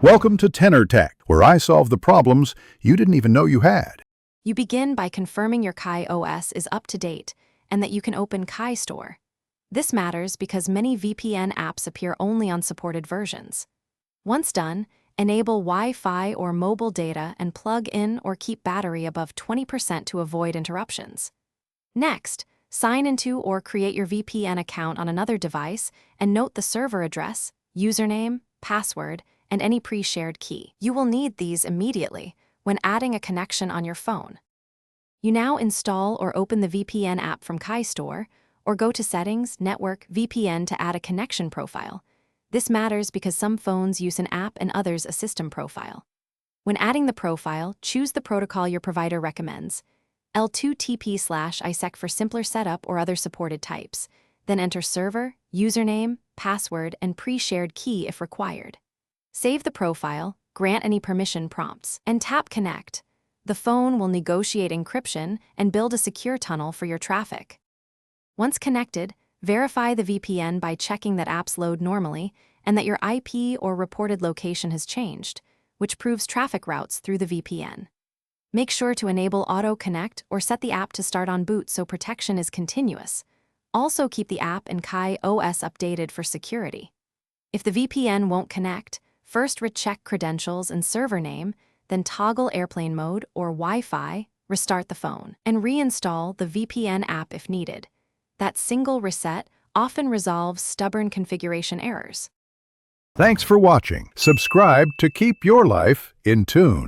Welcome to Tenor Tech, where I solve the problems you didn't even know you had. You begin by confirming your Kaios is up to date and that you can open Kai Store. This matters because many VPN apps appear only on supported versions. Once done, enable Wi-Fi or mobile data and plug in or keep battery above 20% to avoid interruptions. Next, sign into or create your VPN account on another device and note the server address, username, password, and any pre-shared key. You will need these immediately when adding a connection on your phone. You now install or open the VPN app from Kai Store, or go to Settings, Network, VPN to add a connection profile. This matters because some phones use an app and others a system profile. When adding the profile, choose the protocol your provider recommends. L2TP/ISEC for simpler setup or other supported types. Then enter server, username, password, and pre-shared key if required. Save the profile, grant any permission prompts, and tap Connect. The phone will negotiate encryption and build a secure tunnel for your traffic. Once connected, verify the VPN by checking that apps load normally and that your IP or reported location has changed, which proves traffic routes through the VPN. Make sure to enable Auto Connect or set the app to start on boot so protection is continuous. Also keep the app and Kaios updated for security. If the VPN won't connect, first recheck credentials and server name, then toggle airplane mode or Wi-Fi, restart the phone, and reinstall the VPN app if needed. That single reset often resolves stubborn configuration errors. Thanks for watching. Subscribe to keep your life in tune.